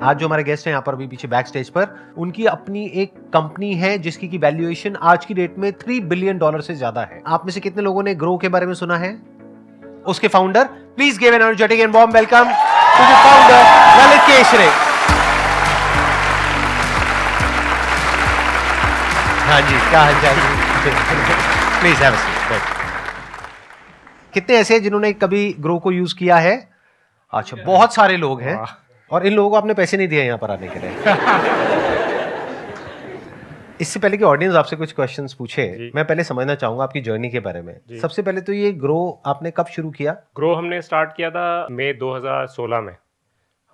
आज जो हमारे गेस्ट हैं यहाँ पर अभी पीछे बैक स्टेज पर, उनकी अपनी एक कंपनी है जिसकी की वैल्यूएशन आज की डेट में $3 बिलियन से ज्यादा है। आप में से कितने लोगों ने ग्रो के बारे में सुना है? उसके founder, please give an energetic and warm welcome to the founder Lalit Keshre. हाँ जी, क्या हाल चाल? Please have a seat. कितने ऐसे हैं जिन्होंने कभी ग्रो को यूज किया है? अच्छा, बहुत सारे लोग हैं। और इन लोगों को आपने पैसे नहीं दिए यहाँ पर आने के लिए। इससे पहले कि ऑडियंस आपसे कुछ क्वेश्चंस पूछे, मैं पहले समझना चाहूंगा आपकी जर्नी के बारे में। सबसे पहले तो ये ग्रो आपने कब शुरू किया? ग्रो हमने स्टार्ट किया था मई 2016 में।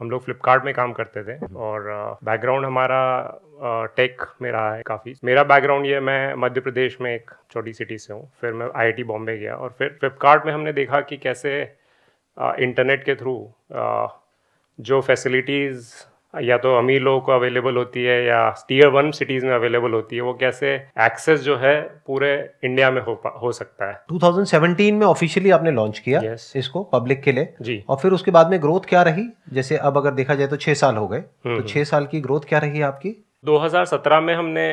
हम लोग फ्लिपकार्ट में काम करते थे और बैकग्राउंड हमारा टेक में रहा है काफ़ी। मेरा बैकग्राउंड ये, मैं मध्य प्रदेश में एक छोटी सिटी से हूँ, फिर मैं IIT बॉम्बे गया और फिर फ्लिपकार्ट में हमने देखा कि कैसे इंटरनेट के थ्रू जो फैसिलिटीज़ या तो अमीर लोगों को अवेलेबल होती है या टीयर 1 सिटीज़ में अवेलेबल होती है, वो कैसे एक्सेस जो है पूरे इंडिया में हो सकता है। 2017 में ऑफिशियली आपने लॉन्च किया इसको पब्लिक के लिए जी। और फिर उसके बाद में ग्रोथ क्या रही? जैसे अब अगर देखा जाए तो 6 साल हो गए, तो 6 साल की ग्रोथ क्या रही आपकी? 2017 में हमने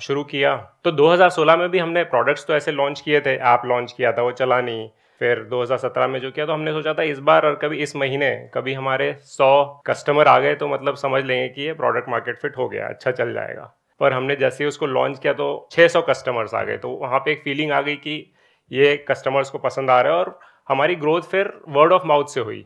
शुरू किया, तो 2016 में भी हमने प्रोडक्ट्स तो ऐसे लॉन्च किए थे, ऐप लॉन्च किया था, वो चला नहीं। फिर 2017 में जो किया, तो हमने सोचा था इस बार और कभी इस महीने कभी हमारे 100 कस्टमर आ गए तो मतलब समझ लेंगे कि ये प्रोडक्ट मार्केट फिट हो गया, अच्छा चल जाएगा। पर हमने जैसे ही उसको लॉन्च किया तो 600 कस्टमर्स आ गए, तो वहाँ पे एक फीलिंग आ गई कि ये कस्टमर्स को पसंद आ रहा है। और हमारी ग्रोथ फिर वर्ड ऑफ माउथ से हुई।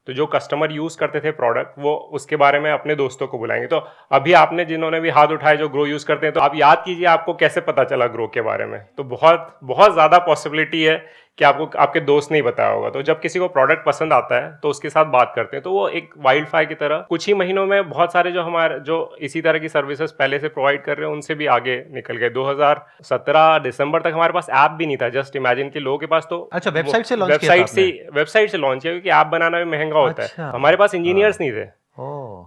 तो जो कस्टमर यूज़ करते थे प्रोडक्ट, वो उसके बारे में अपने दोस्तों को बुलाएंगे। तो अभी आपने जिन्होंने भी हाथ उठाए जो ग्रो यूज़ करते हैं, तो आप याद कीजिए आपको कैसे पता चला ग्रो के बारे में। तो बहुत बहुत ज़्यादा पॉसिबिलिटी है कि आपको आपके दोस्त नहीं बताया होगा। तो जब किसी को प्रोडक्ट पसंद आता है तो उसके साथ बात करते हैं, तो वो एक वाइल्ड फायर की तरह कुछ ही महीनों में बहुत सारे जो इसी तरह की सर्विसेज पहले से प्रोवाइड कर रहे हैं उनसे भी आगे निकल गए। 2017 दिसंबर तक हमारे पास ऐप भी नहीं था। जस्ट इमेजिन कि लोगों के पास तो अच्छा, वेबसाइट से लॉन्च किया था आपने? वेबसाइट से लॉन्च किया, क्योंकि ऐप बनाना भी महंगा होता है। हमारे पास इंजीनियर्स नहीं थे।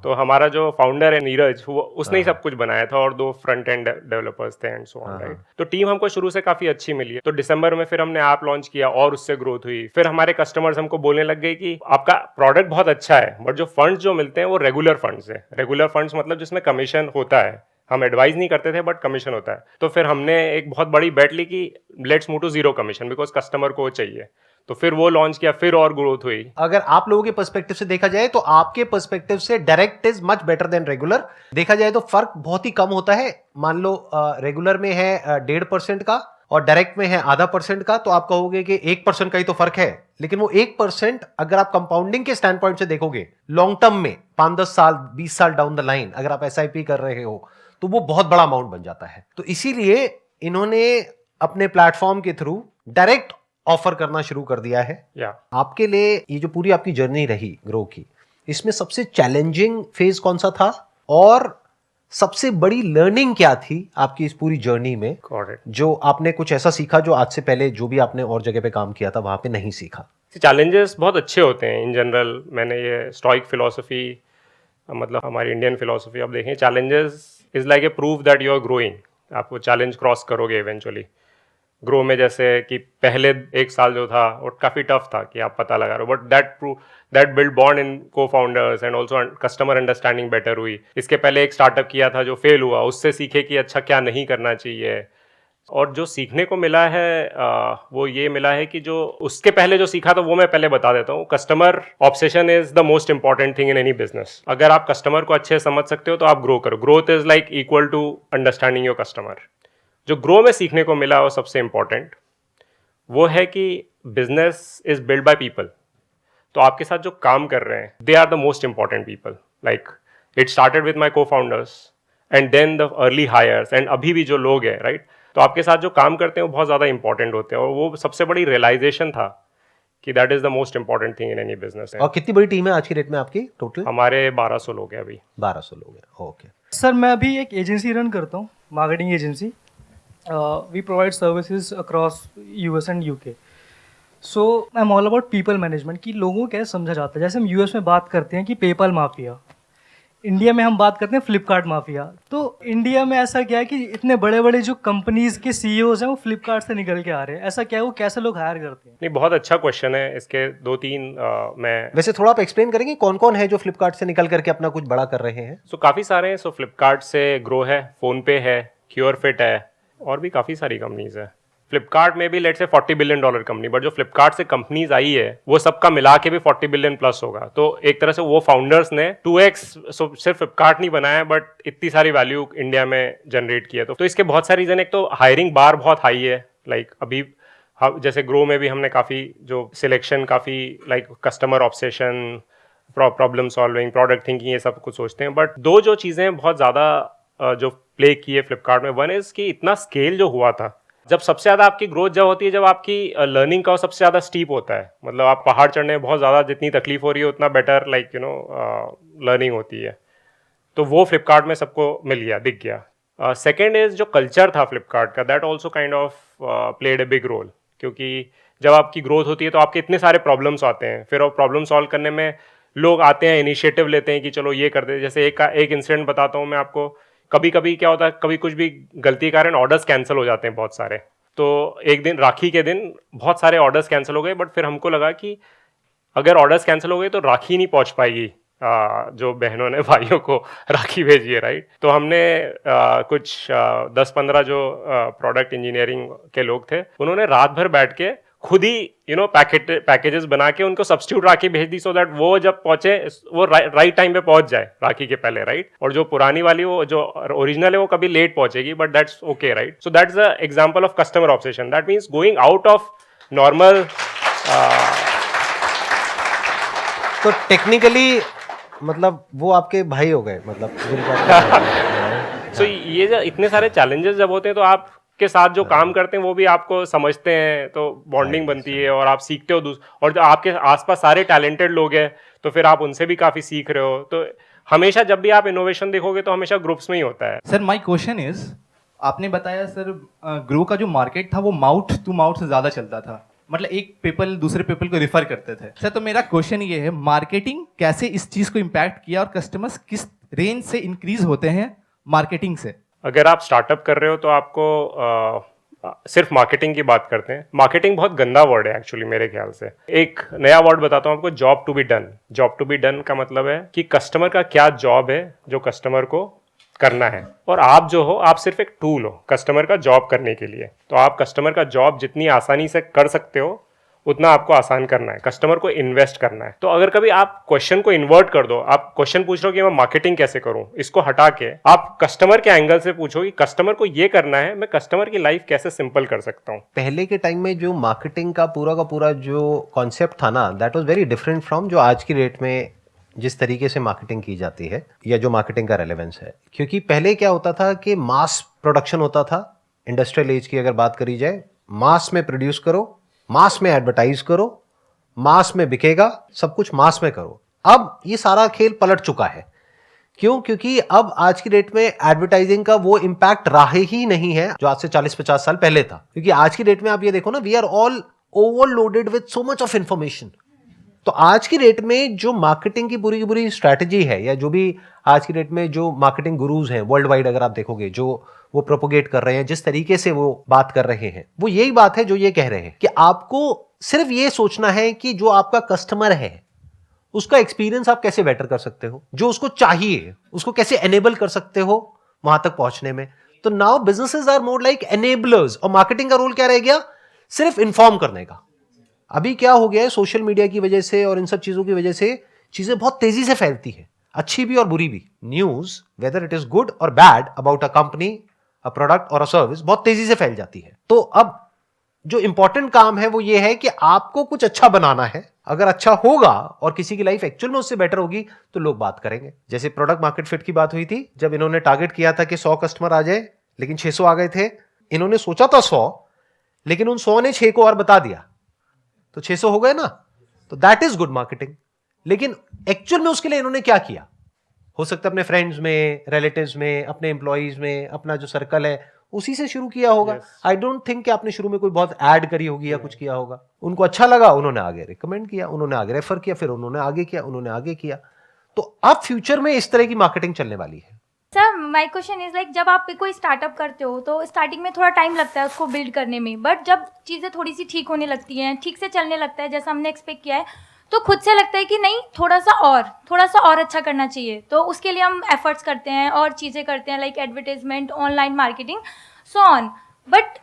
तो हमारा जो फाउंडर है नीरज, वो उसने ही सब कुछ बनाया था और 2 फ्रंट एंड डेवलपर्स थे एंड सो ऑन, राइट। तो टीम हमको शुरू से काफी अच्छी मिली है। तो दिसंबर में फिर हमने ऐप लॉन्च किया और उससे ग्रोथ हुई। फिर हमारे कस्टमर्स हमको बोलने लग गए कि आपका प्रोडक्ट बहुत अच्छा है, बट जो फंड्स जो मिलते हैं वो रेगुलर फंड्स है। रेगुलर फंड्स मतलब जिसमें कमीशन होता है। हम एडवाइस नहीं करते थे बट कमीशन होता है। तो फिर हमने एक बहुत बड़ी बेट ली कि let's move to 0 commission, because customer को चाहिए। तो फिर वो लॉन्च किया, फिर और ग्रोथ हुई। अगर आप लोगों के पर्सपेक्टिव से देखा जाए तो आपके पर्सपेक्टिव से direct is much better than regular. देखा जाए तो फर्क बहुत ही कम होता है। मान लो रेगुलर में है 1.5% का और डायरेक्ट में है 0.5% का, तो आप कहोगे कि 1% का ही तो फर्क है। लेकिन वो 1% अगर आप कंपाउंडिंग के स्टैंड पॉइंट से देखोगे, लॉन्ग टर्म में 5-10 साल 20 साल डाउन द लाइन अगर आप SIP कर रहे हो तो वो बहुत बड़ा अमाउंट बन जाता है। तो इसीलिए इन्होंने अपने प्लेटफॉर्म के थ्रू डायरेक्ट ऑफर करना शुरू कर दिया है। आपके लिए ये जो पूरी आपकी जर्नी रही ग्रो की, इसमें सबसे चैलेंजिंग फेज कौन सा था और सबसे बड़ी लर्निंग क्या थी आपकी इस पूरी जर्नी में, जो आपने कुछ ऐसा सीखा जो आज से पहले जो भी आपने और जगह पे काम किया था वहां पे नहीं सीखा? चैलेंजेस बहुत अच्छे होते हैं इन जनरल। मैंने ये स्टॉइक फिलोसफी, मतलब हमारी इंडियन फिलोसफी आप देखें, challenges is like a proof that you are growing. आप वो चैलेंज क्रॉस करोगे इवेंचुअली। ग्रो में जैसे कि पहले 1 साल जो था वो काफ़ी टफ था कि आप पता लगा रहे हो, but that build bond in cofounders and also customer understanding better हुई। इसके पहले एक स्टार्टअप किया था जो फेल हुआ, उससे सीखे कि अच्छा क्या नहीं करना चाहिए। और जो सीखने को मिला है वो ये मिला है कि जो उसके पहले जो सीखा था वो मैं पहले बता देता हूँ। Customer obsession is the most important thing in any business. अगर आप कस्टमर को अच्छे समझ सकते हो तो आप ग्रो करो। Growth is like equal to understanding your customer. जो ग्रो में सीखने को मिला वो सबसे इंपॉर्टेंट वो है कि business is build by people. तो आपके साथ जो काम कर रहे हैं they are the most important people. Like it started with my cofounders and then the early hires and अभी भी जो लोग हैं, राइट। तो आपके साथ जो काम करते हैं वो बहुत ज़्यादा इंपॉर्टेंट होते हैं और वो सबसे बड़ी रियलाइजेशन था कि that is the most important thing in any business. और कितनी बड़ी टीम है आज की डेट में आपकी टोटल? हमारे 1200 लोग हैं अभी। 1200 लोग हैं, ओके। सर मैं अभी एक एजेंसी रन करता हूँ, marketing agency. We provide services across US and UK. So I'm all about people management कि लोगों को कैसे समझा जाता है। जैसे हम US में बात करते हैं कि पेपल माफिया, इंडिया में हम बात करते हैं फ्लिपकार्ट माफिया, तो इंडिया में ऐसा क्या है कि इतने बड़े बड़े जो कंपनीज के सीईओज हैं वो फ्लिपकार्ट से निकल के आ रहे हैं, ऐसा क्या है, वो कैसे लोग हायर करते हैं? नहीं, बहुत अच्छा क्वेश्चन है। इसके दो तीन मैं वैसे थोड़ा आप एक्सप्लेन करेंगे कौन कौन है जो फ्लिपकार्ट से निकल करके अपना कुछ बड़ा कर रहे हैं? काफ़ी सारे हैं। फ्लिपकार्ट से ग्रो है, फ़ोनपे है, क्योरफिट है, और भी काफ़ी सारी कंपनीज है। फ्लिपकार्ट में भी लेट से $40 बिलियन कंपनी, बट जो फ्लिपकार्ट से कंपनीज आई है वो सबका मिला के भी 40 बिलियन प्लस होगा। तो एक तरह से वो फाउंडर्स ने 2x सिर्फ फ्लिपकार्ट नहीं बनाया, बट इतनी सारी वैल्यू इंडिया में जनरेट की है। तो इसके बहुत सारे रीजन। एक तो हायरिंग बार बहुत हाई है। लाइक अभी जैसे ग्रो में भी हमने काफ़ी जो सिलेक्शन, काफ़ी like customer obsession, problem solving, product thinking, ये सब कुछ सोचते हैं। बट दो जो चीज़ें बहुत ज़्यादा जो प्ले की है फ्लिपकार्ट में, वन इज़ कि इतना स्केल जो हुआ था, जब सबसे ज़्यादा आपकी ग्रोथ जब होती है जब आपकी लर्निंग का सबसे ज़्यादा स्टीप होता है। मतलब आप पहाड़ चढ़ने में बहुत ज़्यादा जितनी तकलीफ हो रही है उतना बेटर लाइक लर्निंग होती है। तो वो फ्लिपकार्ट में सबको मिल गया, दिख गया। सेकेंड इज जो कल्चर था फ्लिपकार्ट का, that also kind of played a big role. क्योंकि जब आपकी ग्रोथ होती है तो आपके इतने सारे प्रॉब्लम्स आते हैं, फिर वो प्रॉब्लम सॉल्व करने में लोग आते हैं, इनिशिएटिव लेते हैं कि चलो ये कर दे। जैसे एक इंसिडेंट बताता हूँ मैं आपको। कभी कभी क्या होता है, कभी कुछ भी गलती के कारण ऑर्डर्स कैंसिल हो जाते हैं बहुत सारे। तो एक दिन राखी के दिन बहुत सारे ऑर्डर्स कैंसिल हो गए, बट फिर हमको लगा कि अगर ऑर्डर्स कैंसिल हो गए तो राखी नहीं पहुंच पाएगी जो बहनों ने भाइयों को राखी भेजी है, राइट। तो हमने कुछ 10-15 जो प्रोडक्ट इंजीनियरिंग के लोग थे, उन्होंने रात भर बैठ के खुद ही पैकेजेस बना के उनको सब्स्टिट्यूट राखी भेज दी, सो दैट वो जब पहुंचे वो राइट टाइम पे पहुंच जाए राखी के पहले, राइट। और जो पुरानी वाली, वो जो ओरिजिनल है, वो कभी लेट पहुंचेगी, but that's okay, right. So that's the example of customer obsession. That means going out of normal. तो टेक्निकली मतलब वो आपके भाई हो गए, मतलब सो ये जो इतने सारे चैलेंजेस जब होते हैं तो आपके साथ जो काम करते हैं वो भी आपको समझते हैं, तो बॉन्डिंग बनती है और आप सीखते हो। और जो आपके आसपास सारे टैलेंटेड लोग हैं तो फिर आप उनसे भी काफ़ी सीख रहे हो। तो हमेशा जब भी आप इनोवेशन देखोगे तो हमेशा ग्रुप्स में ही होता है। सर माय क्वेश्चन इज, आपने बताया सर ग्रो का जो मार्केट था वो माउथ टू माउथ से ज़्यादा चलता था, मतलब एक पीपल दूसरे पीपल को रिफर करते थे। सर तो मेरा क्वेश्चन ये है, मार्केटिंग कैसे इस चीज़ को इम्पैक्ट किया और कस्टमर्स किस रेंज से इंक्रीज होते हैं मार्केटिंग से? अगर आप स्टार्टअप कर रहे हो तो आपको सिर्फ मार्केटिंग की बात करते हैं। मार्केटिंग बहुत गंदा वर्ड है एक्चुअली मेरे ख्याल से। एक नया वर्ड बताता हूँ आपको, job to be done. Job to be done का मतलब है कि कस्टमर का क्या जॉब है जो कस्टमर को करना है, और आप जो हो, आप सिर्फ एक टूल हो कस्टमर का जॉब करने के लिए। तो आप कस्टमर का जॉब जितनी आसानी से कर सकते हो उतना आपको आसान करना है, कस्टमर को इन्वेस्ट करना है। तो अगर कभी आप क्वेश्चन को इन्वर्ट कर दो, आप क्वेश्चन पूछ रहे हो कि मैं मार्केटिंग कैसे करूं, इसको हटा के आप कस्टमर के एंगल से पूछो कि कस्टमर को ये करना है, मैं कस्टमर की लाइफ कैसे सिंपल कर सकता हूं। पहले के टाइम में जो मार्केटिंग का पूरा जो कॉन्सेप्ट था ना, that was very different from जो आज की डेट में जिस तरीके से मार्केटिंग की जाती है, या जो मार्केटिंग का रेलेवेंस है। क्योंकि पहले क्या होता था कि मास प्रोडक्शन होता था। इंडस्ट्रियल एज की अगर बात करी जाए, मास में प्रोड्यूस करो, मास में एडवर्टाइज करो, मास में बिकेगा, सब कुछ मास में करो। अब ये सारा खेल पलट चुका है। क्यों? क्योंकि अब आज की डेट में एडवर्टाइजिंग का वो इंपैक्ट रहा ही नहीं है जो आज से 40-50 साल पहले था। क्योंकि आज की डेट में आप ये देखो ना, we are all overloaded with so much of information. तो आज की डेट में जो मार्केटिंग की पूरी स्ट्रैटेजी है, या जो भी आज की डेट में जो मार्केटिंग गुरुज हैं वर्ल्ड वाइड, अगर आप देखोगे जो वो प्रोपोगेट कर रहे हैं, जिस तरीके से वो बात कर रहे हैं, वो यही बात है जो ये कह रहे हैं कि आपको सिर्फ ये सोचना है कि जो आपका कस्टमर है उसका एक्सपीरियंस आप कैसे बेटर कर सकते हो, जो उसको चाहिए उसको कैसे एनेबल कर सकते हो वहां तक पहुंचने में। तो now businesses are more like enablers, और मार्केटिंग का रोल क्या रह गया? सिर्फ इन्फॉर्म करने का। अभी क्या हो गया है, सोशल मीडिया की वजह से और इन सब चीजों की वजह से चीजें बहुत तेजी से फैलती है, अच्छी भी और बुरी भी। News whether it is good और bad about a company, a product और अ सर्विस बहुत तेजी से फैल जाती है। तो अब जो इंपॉर्टेंट काम है वो ये है कि आपको कुछ अच्छा बनाना है। अगर अच्छा होगा और किसी की लाइफ एक्चुअल में उससे बेटर होगी तो लोग बात करेंगे। जैसे प्रोडक्ट मार्केट फिट की बात हुई थी, जब इन्होंने टारगेट किया था कि 100 कस्टमर आ जाए, लेकिन 600 आ गए थे। इन्होंने सोचा था 100, लेकिन उन 100 ने 6 को और बता दिया, तो 600 हो गए ना। तो दैट इज गुड मार्केटिंग। लेकिन एक्चुअल में उसके लिए इन्होंने क्या किया? हो सकता है अपने फ्रेंड्स में, रिलेटिव्स में, अपने एम्प्लॉइज में, अपना जो सर्कल है उसी से शुरू किया होगा। आई डोंट थिंक कि आपने शुरू में कोई बहुत ऐड करी होगी या कुछ किया होगा। उनको अच्छा लगा, उन्होंने आगे रिकमेंड किया, उन्होंने आगे रेफर किया, फिर उन्होंने आगे किया, उन्होंने आगे किया। तो अब फ्यूचर में इस तरह की मार्केटिंग चलने वाली है। Sir my question is like, जब आप कोई स्टार्टअप करते हो तो स्टार्टिंग में थोड़ा टाइम लगता है उसको बिल्ड करने में, बट जब चीज़ें थोड़ी सी ठीक होने लगती हैं, ठीक से चलने लगता है जैसा हमने एक्सपेक्ट किया है, तो खुद से लगता है कि नहीं थोड़ा सा और अच्छा करना चाहिए। तो उसके लिए हम एफर्ट्स करते हैं और चीज़ें करते हैं like advertisement, online marketing, so on. But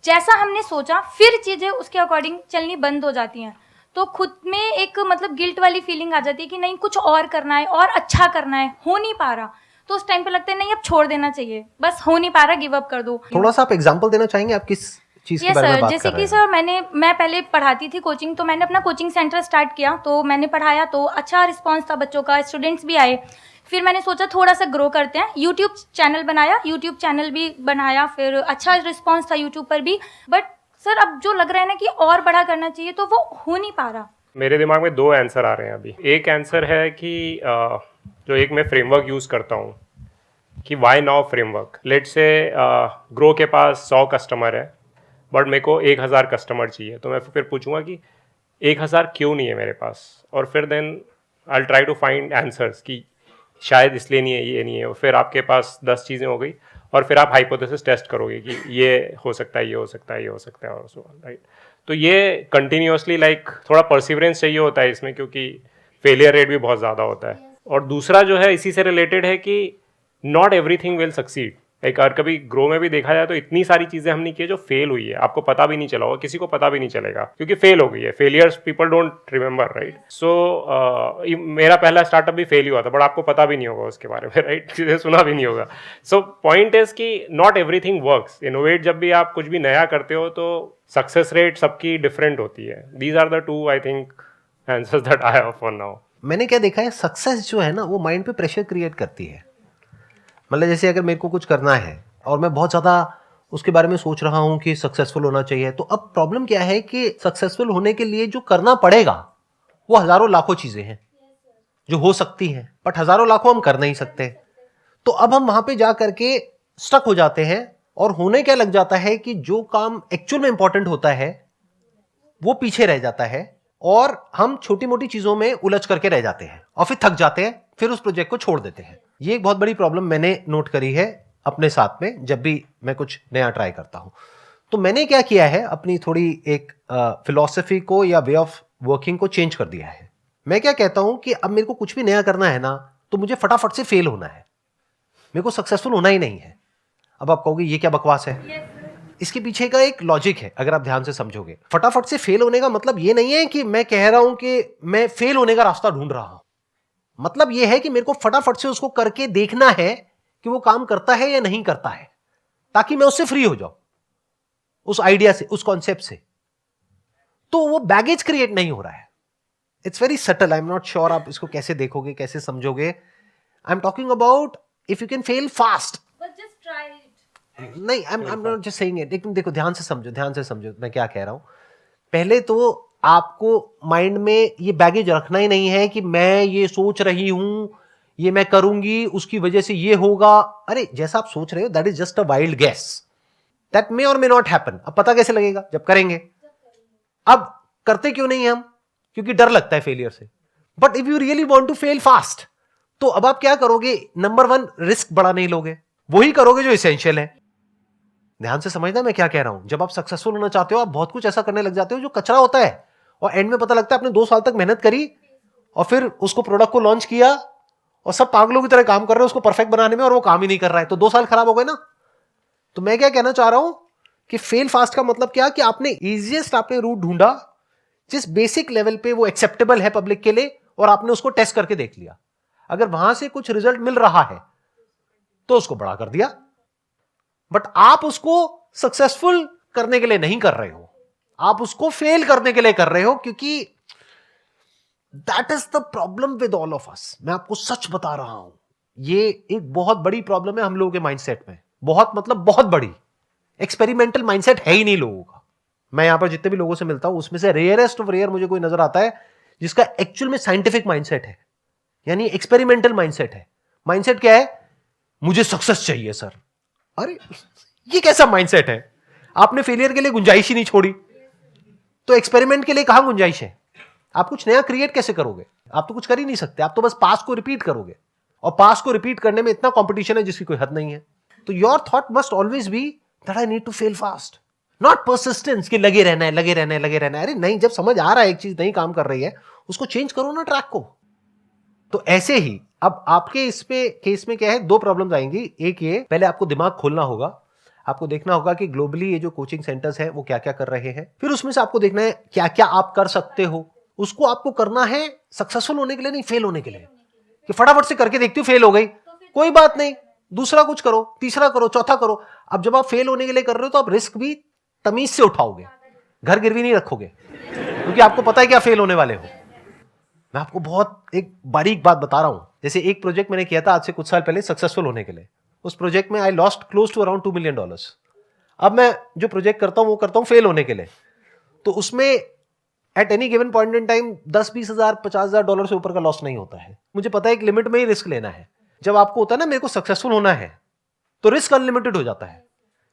जैसा हमने सोचा फिर चीज़ें उसके अकॉर्डिंग चलनी बंद हो जाती हैं, तो खुद में एक मतलब गिल्ट वाली फीलिंग आ जाती है कि नहीं कुछ और करना है और अच्छा करना है, हो नहीं पा रहा। तो उस टाइम पे लगता है नहीं अब छोड़ देना चाहिए, बस हो नहीं पा रहा, गिव अप कर दो। थोड़ा सा आप एग्जांपल देना चाहेंगे, आप किस चीज के यस बारे में सर, बात जैसे कर रहे कि हैं? सर मैं पहले पढ़ाती थी कोचिंग, तो मैंने अपना कोचिंग सेंटर स्टार्ट किया, तो मैंने पढ़ाया तो अच्छा रिस्पांस था बच्चों का, स्टूडेंट्स भी आए। फिर मैंने सोचा थोड़ा सा ग्रो करते हैं, यूट्यूब चैनल बनाया, यूट्यूब चैनल भी बनाया, फिर अच्छा रिस्पांस था यूट्यूब पर भी। बट सर अब जो लग रहा है ना कि और बड़ा करना चाहिए, तो वो हो नहीं पा रहा। मेरे दिमाग में 2 आंसर आ रहे हैं अभी। एक आंसर है कि जो एक मैं फ्रेमवर्क यूज़ करता हूँ कि वाई नाउ फ्रेमवर्क। लेट से ग्रो के पास 100 कस्टमर है बट मेरे को 1000 कस्टमर चाहिए, तो मैं फिर पूछूंगा कि 1000 क्यों नहीं है मेरे पास, और फिर then I try to find answers कि शायद इसलिए नहीं है, ये नहीं है। और फिर आपके पास 10 चीज़ें हो गई और फिर आप हाइपोथेसिस टेस्ट करोगे कि ये हो सकता है, ये हो सकता है, ये हो सकता है, और सो ऑन, राइट। तो ये कंटिन्यूसली लाइक थोड़ा परसिवरेंस चाहिए होता है इसमें, क्योंकि फेलियर रेट भी बहुत ज़्यादा होता है। और दूसरा जो है इसी से रिलेटेड है कि नॉट एवरीथिंग विल सक्सीड। एक और कभी ग्रो में भी देखा जाए तो इतनी सारी चीज़ें हमने की है जो फेल हुई है, आपको पता भी नहीं चला होगा, किसी को पता भी नहीं चलेगा क्योंकि फेल हो गई है। Failures people don't remember, right. So मेरा पहला स्टार्टअप भी फेल हुआ था बट आपको पता भी नहीं होगा उसके बारे में, राइट, चीज़ें सुना भी नहीं होगा। सो पॉइंट इज कि नॉट एवरीथिंग वर्क्स। इनोवेट जब भी आप कुछ भी नया करते हो तो सक्सेस रेट सबकी डिफरेंट होती है। These are the 2 I think answers that I have for now. मैंने क्या देखा है, सक्सेस जो है ना वो माइंड पे प्रेशर क्रिएट करती है। मतलब जैसे अगर मेरे को कुछ करना है और मैं बहुत ज़्यादा उसके बारे में सोच रहा हूँ कि सक्सेसफुल होना चाहिए, तो अब प्रॉब्लम क्या है कि सक्सेसफुल होने के लिए जो करना पड़ेगा वो हज़ारों लाखों चीज़ें हैं जो हो सकती हैं, बट हज़ारों लाखों हम कर नहीं सकते। तो अब हम वहाँ पे जा करके स्टक हो जाते हैं और होने क्या लग जाता है कि जो काम एक्चुअल में इंपॉर्टेंट होता है वो पीछे रह जाता है और हम छोटी मोटी चीज़ों में उलझ करके रह जाते हैं और फिर थक जाते हैं, फिर उस प्रोजेक्ट को छोड़ देते हैं। ये एक बहुत बड़ी प्रॉब्लम मैंने नोट करी है अपने साथ में जब भी मैं कुछ नया ट्राई करता हूं। तो मैंने क्या किया है, अपनी थोड़ी एक फिलॉसफी को या वे ऑफ वर्किंग को चेंज कर दिया है। मैं क्या कहता हूं कि अब मेरे को कुछ भी नया करना है ना तो मुझे फटाफट से फेल होना है, मेरे को सक्सेसफुल होना ही नहीं है। अब आप कहोगे ये क्या बकवास है, इसके पीछे का एक लॉजिक है अगर आप ध्यान से समझोगे। फटाफट से फेल होने का मतलब ये नहीं है कि मैं कह रहा हूं कि मैं फेल होने का रास्ता ढूंढ रहा हूं। मतलब यह है कि मेरे को फटाफट से उसको करके देखना है कि वो काम करता है या नहीं करता है, ताकि मैं उससे फ्री हो जाऊं, उस आइडिया से, उस कॉन्सेप्ट से। तो वो बैगेज क्रिएट नहीं हो रहा है। It's very subtle. I am not sure आप इसको कैसे देखोगे, कैसे समझोगे। I am talking about if you can fail fast. नहीं, I am not just saying it. लेकिन देखो, ध्यान से समझो मैं क्या कह रहा हूं। पहले तो आपको माइंड में ये बैगेज रखना ही नहीं है कि मैं ये सोच रही हूं, ये मैं करूंगी, उसकी वजह से ये होगा। अरे जैसा आप सोच रहे हो that is just a wild guess, that may or may not happen. अब पता कैसे लगेगा? जब करेंगे। अब करते क्यों नहीं हम? क्योंकि डर लगता है फेलियर से। But if you really want to fail fast, तो अब आप क्या करोगे? नंबर 1, रिस्क बड़ा नहीं लोगे, वही करोगे जो एसेंशियल है। ध्यान से समझना मैं क्या कह रहा हूं। जब आप सक्सेसफुल होना चाहते हो, आप बहुत कुछ ऐसा करने लग जाते हो जो कचरा होता है, और एंड में पता लगता है आपने 2 साल तक मेहनत करी और फिर उसको प्रोडक्ट को लॉन्च किया और सब पागलों की तरह काम कर रहे हो उसको परफेक्ट बनाने में, और वो काम ही नहीं कर रहा है, तो 2 साल खराब हो गए ना। तो मैं क्या कहना चाह रहा हूं कि फेल फास्ट का मतलब क्या कि आपने इजीएस्ट आपने रूट ढूंढा जिस बेसिक लेवल पे वो एक्सेप्टेबल है पब्लिक के लिए, और आपने उसको टेस्ट करके देख लिया। अगर वहां से कुछ रिजल्ट मिल रहा है तो उसको बड़ा कर दिया, बट आप उसको सक्सेसफुल करने के लिए नहीं कर रहे हो, आप उसको फेल करने के लिए कर रहे हो, क्योंकि that is the problem with all of us. मैं आपको सच बता रहा हूं, ये एक बहुत बड़ी प्रॉब्लम है हम लोगों के माइंडसेट में। बहुत मतलब बहुत बड़ी। एक्सपेरिमेंटल माइंडसेट है ही नहीं लोगों का। मैं यहां पर जितने भी लोगों से मिलता हूं उसमें से रेयरेस्ट ऑफ रेयर मुझे कोई नजर आता है जिसका एक्चुअल में साइंटिफिक माइंडसेट है, यानी एक्सपेरिमेंटल माइंडसेट है। माइंडसेट क्या है? मुझे सक्सेस चाहिए सर। अरे ये कैसा माइंडसेट है? आपने फेलियर के लिए गुंजाइश ही नहीं छोड़ी, तो एक्सपेरिमेंट के लिए कहां गुंजाइश है? आप कुछ नया क्रिएट कैसे करोगे? आप तो कुछ कर ही नहीं सकते, आप तो बस पास को रिपीट करोगे, और पास को रिपीट करने में इतना कंपटीशन है जिसकी कोई हद नहीं है। तो your thought must always be that I need to fail fast, not persistence कि लगे रहना है, लगे रहना है, लगे रहना है। अरे नहीं, जब समझ आ रहा है एक चीज नहीं काम कर रही है, उसको चेंज करो ना ट्रैक को। तो ऐसे ही अब आपके इस पे केस में क्या है, दो प्रॉब्लम्स आएंगी। एक ये, पहले आपको दिमाग खोलना होगा, आपको देखना होगा कि ग्लोबली ये जो कोचिंग सेंटर्स हैं वो क्या क्या कर रहे हैं, फिर उसमें से आपको देखना है क्या क्या आप कर सकते हो। उसको आपको करना है सक्सेसफुल होने के लिए, नहीं फेल होने के लिए। कि फटाफट से करके देखती हूँ, फेल हो गई, कोई बात नहीं, दूसरा कुछ करो, तीसरा करो, चौथा करो। अब जब आप फेल होने के लिए कर रहे हो तो आप रिस्क भी तमीज से उठाओगे, घर गिरवी नहीं रखोगे, क्योंकि आपको पता है कि आप फेल होने वाले हो। मैं आपको बहुत एक बारीक बात बता रहा हूं। जैसे एक प्रोजेक्ट मैंने किया था आज से कुछ साल पहले सक्सेसफुल होने के लिए। उस प्रोजेक्ट में I lost close to around $2 million। अब मैं जो प्रोजेक्ट करता हूं वो करता हूं फेल होने के लिए। तो उसमें at any given point in time 10-20 हज़ार $50,000 से ऊपर का लॉस नहीं होता है। मुझे पता है एक लिमिट में ही रिस्क लेना है। जब आपको होता है ना मेरे को सक्सेसफुल होना है, तो रिस्क अनलिमिटेड हो जाता है,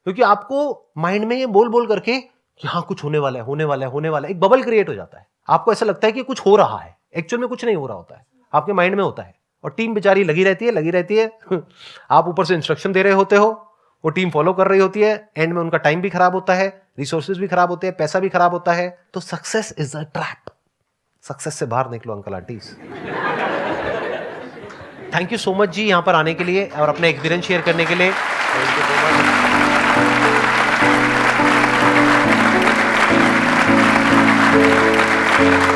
क्योंकि आपको माइंड में ये बोल बोल करके कि हाँ कुछ होने वाला है, होने वाला है, होने वाला है, एक बबल क्रिएट हो जाता है। आपको ऐसा लगता है कि कुछ हो रहा है, एक्चुअल में कुछ नहीं हो रहा होता है, आपके माइंड में होता है। और टीम बेचारी लगी रहती है आप ऊपर से इंस्ट्रक्शन दे रहे होते हो, वो टीम फॉलो कर रही होती है, एंड में उनका टाइम भी खराब होता है, रिसोर्सेज भी खराब होते हैं, पैसा भी खराब होता है। तो success is a trap. Success से बाहर निकलो uncle aunties. Thank you so much जी यहां पर आने के लिए और अपना एक्सपीरियंस शेयर करने के लिए। Thank you so much.